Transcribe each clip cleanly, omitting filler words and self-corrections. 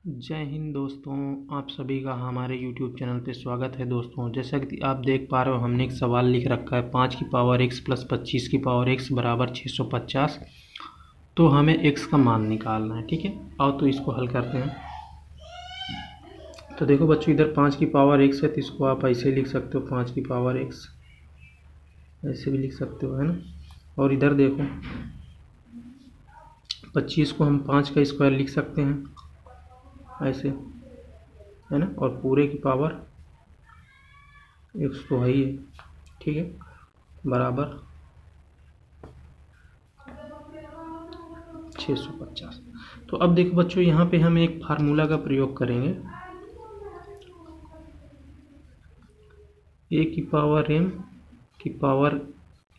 जय हिंद दोस्तों, आप सभी का हमारे YouTube चैनल पे स्वागत है। दोस्तों, जैसा कि आप देख पा रहे हो, हमने एक सवाल लिख रखा है 5 की पावर x प्लस 25 की पावर x बराबर 650। तो हमें x का मान निकालना है। ठीक है, आओ तो इसको हल करते हैं। तो देखो बच्चों, इधर 5 की पावर x है तो इसको आप ऐसे लिख सकते हो, 5 की पावर x ऐसे भी लिख सकते हो, है ना। और इधर देखो 25 को हम 5 का स्क्वायर लिख सकते हैं ऐसे, है ना। और पूरे की पावर x तो है ही है, ठीक है, बराबर 650। तो अब देखो बच्चों, यहाँ पे हम एक फार्मूला का प्रयोग करेंगे। a की पावर m की पावर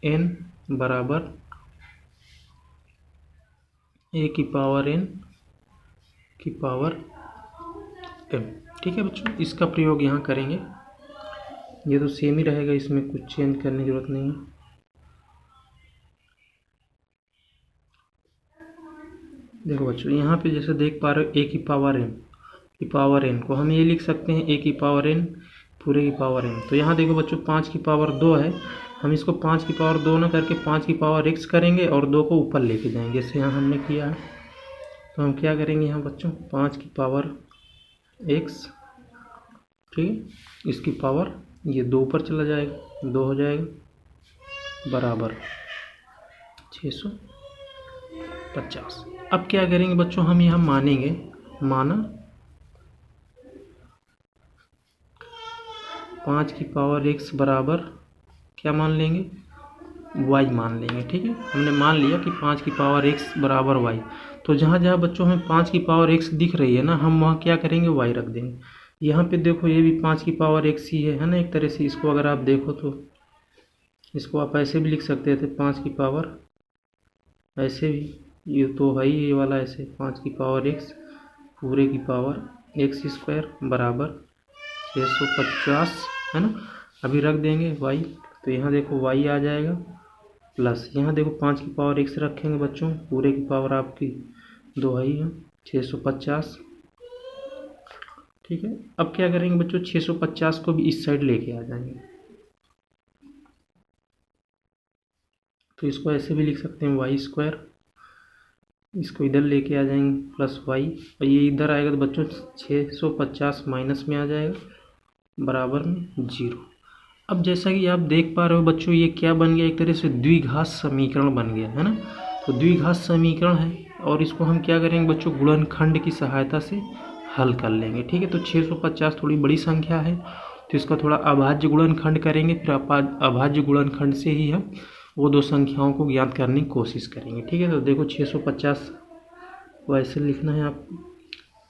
n बराबर a की पावर n की पावर m। ठीक है बच्चों, इसका प्रयोग यहाँ करेंगे। ये तो सेम ही रहेगा, इसमें कुछ चेंज करने की जरूरत नहीं है। देखो बच्चों, यहाँ पे जैसे देख पा रहे हो, a की पावर m की पावर n को हम ये लिख सकते हैं a की पावर n पूरे की पावर n। तो यहाँ देखो बच्चों, 5 की पावर 2 है, हम इसको 5 की पावर 2 ना करके 5 की पावर x करेंगे और 2 को ऊपर लेके जाएंगे, जैसे यहाँ हमने किया है। तो हम क्या करेंगे यहाँ बच्चों, 5 की पावर x, ठीक है, इसकी पावर ये 2 ऊपर चला जाएगा, 2 हो जाएगा बराबर 650। अब क्या करेंगे बच्चों, हम यहाँ मानेंगे, माना 5 की पावर x बराबर क्या मान लेंगे, y मान लेंगे। ठीक है, हमने मान लिया कि 5 की पावर x बराबर y। तो जहाँ जहाँ बच्चों हमें 5 की पावर x दिख रही है ना, हम वहाँ क्या करेंगे, y रख देंगे। यहाँ पे देखो, ये भी 5 की पावर x ही है ना, एक तरह से। इसको अगर आप देखो तो इसको आप ऐसे भी लिख सकते थे, 5 की पावर ऐसे भी, ये तो है ही ये वाला ऐसे, 5 की पावर x पूरे की पावर x स्क्वायर बराबर 650, है ना। अभी रख देंगे y, तो यहाँ देखो y आ जाएगा, प्लस यहाँ देखो 5 की पावर x रखेंगे बच्चों, पूरे की पावर आपकी 2 है ही है, 650। ठीक है, अब क्या करेंगे बच्चों, 650 को भी इस साइड लेके आ जाएंगे। तो इसको ऐसे भी लिख सकते हैं, वाई स्क्वायर, इसको इधर लेके आ जाएंगे प्लस वाई, और ये इधर आएगा तो बच्चों 650 माइनस में आ जाएगा बराबर में 0। अब जैसा कि आप देख पा रहे हो बच्चों, ये क्या बन गया, एक तरह से द्विघात समीकरण बन गया, है ना। तो द्विघात समीकरण है, और इसको हम क्या करेंगे बच्चों, गुणनखंड की सहायता से हल कर लेंगे। ठीक है, तो 650 थोड़ी बड़ी संख्या है, तो इसका थोड़ा अभाज्य गुणनखंड करेंगे, फिर अभाज्य गुणनखंड से ही हम वो दो संख्याओं को ज्ञात करने की कोशिश करेंगे। ठीक है, तो देखो 650 को ऐसे लिखना है। आप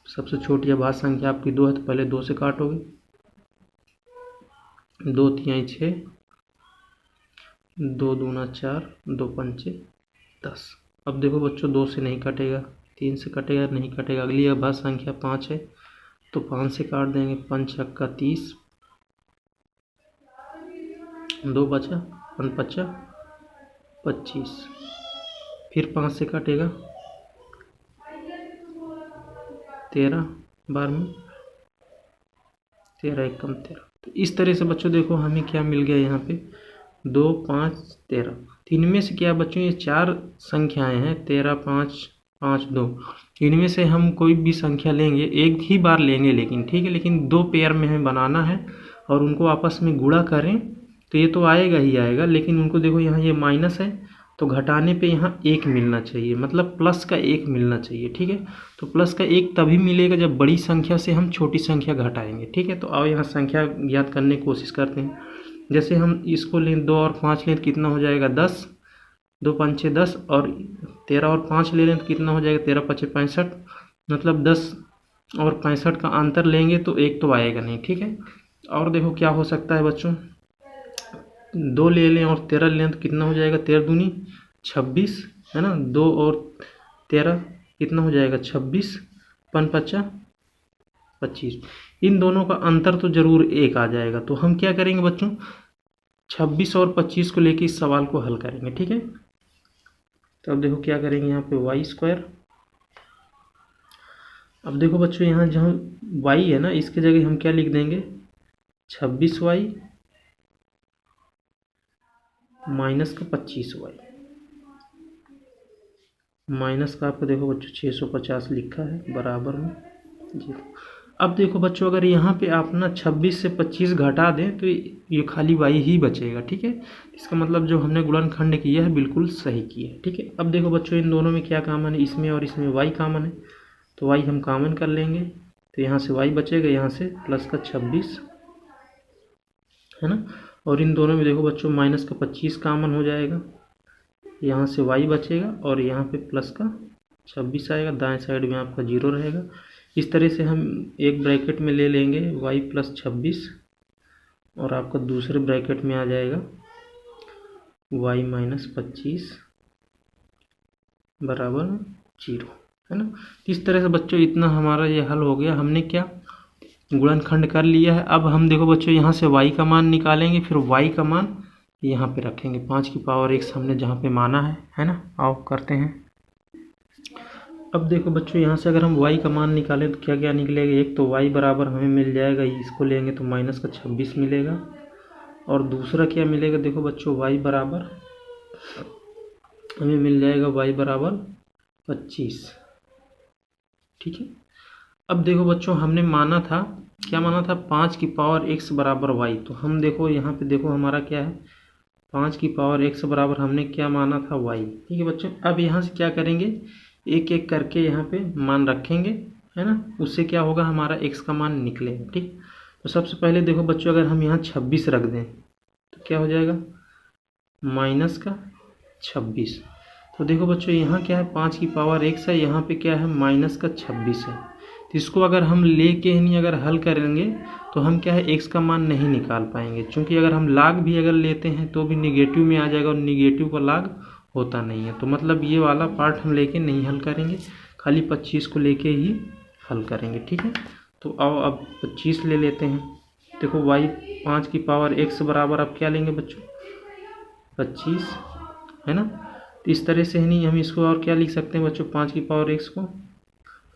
सबसे छोटी अभाज्य संख्या आपकी 2 है, तो पहले 2 से काटोगे, 2 तिहाई 6, 2 दूना 4, 2 पंचे 10। अब देखो बच्चों, 2 से नहीं कटेगा, 3 से कटेगा, नहीं कटेगा। अगली अभाज्य संख्या 5 है, तो 5 से काट देंगे, 5 छक्का 30, 2 बचा, 5 बचा 25, फिर 5 से काटेगा, 13 बार में 13 एकम 13। तो इस तरह से बच्चों देखो हमें क्या मिल गया यहाँ पे, 2 5 13। इनमें से क्या बच्चों, ये 4 संख्याएं हैं, 13 5 5 2। इनमें से हम कोई भी संख्या लेंगे, एक ही बार लेंगे लेकिन, ठीक है, लेकिन 2 पेयर में हमें बनाना है और उनको आपस में गुणा करें तो ये तो आएगा ही आएगा, लेकिन उनको देखो यहाँ ये माइनस है, तो घटाने पे यहाँ 1 मिलना चाहिए, मतलब प्लस का 1 मिलना चाहिए। ठीक है, तो प्लस का 1 तभी मिलेगा जब बड़ी संख्या से हम छोटी संख्या घटाएंगे। ठीक है, तो आओ यहाँ संख्या ज्ञात करने की कोशिश करते हैं। जैसे हम इसको लें, 2 और 5 लें तो कितना हो जाएगा, 10, 2 पंचे 10, और 13 और 5 ले लें तो कितना हो जाएगा, 13 पचे 65, मतलब 10 और 65 का अंतर लेंगे तो 1 तो आएगा नहीं। ठीक है, और देखो क्या हो सकता है बच्चों, 2 ले लें और 13 लें तो कितना हो जाएगा, 13 दूनी 26, है ना। 2 और 13 कितना हो जाएगा, 26, 5 पचा 25। इन दोनों का अंतर तो जरूर 1 आ जाएगा। तो हम क्या करेंगे बच्चों, 26 और 25 को लेके इस सवाल को हल करेंगे। ठीक है, तो अब देखो क्या करेंगे, यहाँ पे वाई स्क्वायर अब देखो बच्चों यहाँ जहाँ y है ना, इसके जगह हम क्या लिख देंगे, 26y माइनस का 25y, माइनस का आपको देखो बच्चों 650 लिखा है बराबर में 0। अब देखो बच्चों अगर यहाँ पे आप ना 26 से 25 घटा दें तो ये खाली y ही बचेगा, ठीक है। इसका मतलब जो हमने गुणनखंड किया है बिल्कुल सही किया है, ठीक है। अब देखो बच्चों इन दोनों में क्या कॉमन है, इसमें और इसमें y कॉमन है, तो y हम कॉमन कर लेंगे, तो यहाँ से y बचेगा, यहाँ से प्लस का 26 है ना। और इन दोनों में देखो बच्चों माइनस का 25 कॉमन हो जाएगा, यहाँ से y बचेगा और यहाँ पे प्लस का 26 आएगा, दाएं साइड में आपका 0 रहेगा। इस तरह से हम एक ब्रैकेट में ले लेंगे y प्लस 26 और आपका दूसरे ब्रैकेट में आ जाएगा y माइनस 25 बराबर 0, है ना। इस तरह से बच्चों इतना हमारा ये हल हो गया, हमने क्या गुणनखंड कर लिया है। अब हम देखो बच्चों यहाँ से y का मान निकालेंगे, फिर y का मान यहाँ पे रखेंगे, 5 की पावर 1 हमने जहाँ पे माना है ना। आओ करते हैं। अब देखो बच्चों यहाँ से अगर हम y का मान निकालें तो क्या क्या निकलेगा, एक तो y बराबर हमें मिल जाएगा, इसको लेंगे तो माइनस का 26 मिलेगा, और दूसरा क्या मिलेगा, देखो बच्चों y बराबर हमें मिल जाएगा y बराबर 25, ठीक है। अब देखो बच्चों हमने माना था, क्या माना था, 5 की पावर x बराबर y, तो हम देखो यहाँ पे देखो हमारा क्या है, 5 की पावर x बराबर हमने क्या माना था y, ठीक है बच्चों। अब यहाँ से क्या करेंगे, एक एक करके यहाँ पे मान रखेंगे, है ना, उससे क्या होगा हमारा x का मान निकलेगा, ठीक। तो सबसे पहले देखो बच्चों अगर हम यहाँ 26 रख दें तो क्या हो जाएगा, माइनस का 26। तो देखो बच्चों यहाँ क्या है, 5 की पावर x है, यहाँ पे क्या है माइनस का 26 है। तो इसको अगर हम ले के नहीं अगर हल करेंगे तो हम क्या है x का मान नहीं निकाल पाएंगे, क्योंकि अगर हम लाग भी अगर लेते हैं तो भी निगेटिव में आ जाएगा, और निगेटिव का लाग होता नहीं है। तो मतलब ये वाला पार्ट हम लेके नहीं हल करेंगे, खाली 25 को लेके ही हल करेंगे, ठीक है। तो आओ अब 25 ले लेते हैं। देखो y 5 की पावर x बराबर अब क्या लेंगे बच्चों, 25, है ना। तो इस तरह से है नहीं, हम इसको और क्या लिख सकते हैं बच्चों, 5 की पावर x को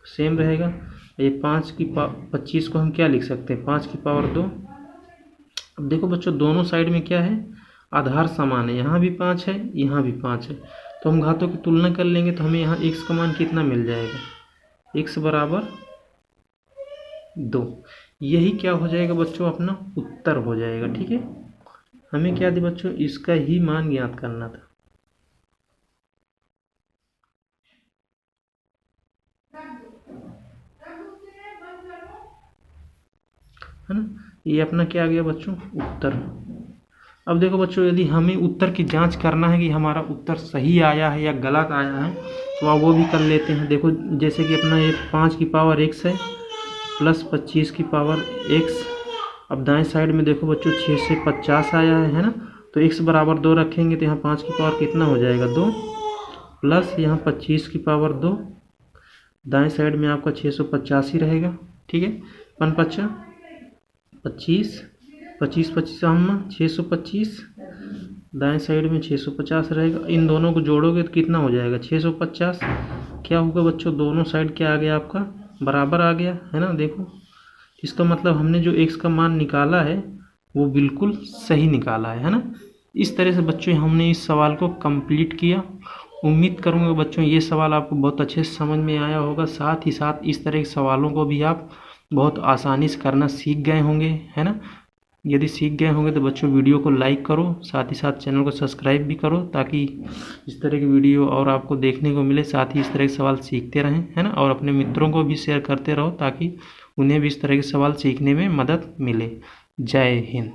सेम रहेगा, ये 25 को हम क्या लिख सकते हैं, 5 की पावर 2। अब देखो बच्चों दोनों साइड में क्या है, आधार समान है, यहाँ भी 5 है यहाँ भी 5 है, तो हम घातों की तुलना कर लेंगे तो हमें यहाँ x का मान कितना मिल जाएगा, x बराबर 2। यही क्या हो जाएगा बच्चों, अपना उत्तर हो जाएगा, ठीक है। हमें क्या थी बच्चों, इसका ही मान ज्ञात करना था, है ना। ये अपना क्या आ गया बच्चों, उत्तर। अब देखो बच्चों यदि हमें उत्तर की जांच करना है कि हमारा उत्तर सही आया है या गलत आया है तो आप वो भी कर लेते हैं। देखो जैसे कि अपना ये 5 की पावर x है प्लस 25 की पावर x। अब दाएं साइड में देखो बच्चों 6 से 50 आया है ना, तो x बराबर 2 रखेंगे तो यहाँ 5 की पावर कितना हो जाएगा, 2, प्लस यहाँ 25 की पावर 2, दाएं साइड में आपका 650 ही रहेगा, ठीक है। 5 25 25 25 हम 625, दाएं साइड में 650 रहेगा। इन दोनों को जोड़ोगे तो कितना हो जाएगा, 650। क्या होगा बच्चों, दोनों साइड क्या आ गया आपका, बराबर आ गया, है ना। देखो इसका मतलब हमने जो x का मान निकाला है वो बिल्कुल सही निकाला है ना। इस तरह से बच्चों हमने इस सवाल को कंप्लीट किया। उम्मीद करूँगा बच्चों ये सवाल आपको बहुत अच्छे से समझ में आया होगा, साथ ही साथ इस तरह के सवालों को भी आप बहुत आसानी से करना सीख गए होंगे, है ना। यदि सीख गए होंगे तो बच्चों वीडियो को लाइक करो, साथ ही साथ चैनल को सब्सक्राइब भी करो, ताकि इस तरह की वीडियो और आपको देखने को मिले, साथ ही इस तरह के सवाल सीखते रहें, है ना। और अपने मित्रों को भी शेयर करते रहो ताकि उन्हें भी इस तरह के सवाल सीखने में मदद मिले। जय हिंद।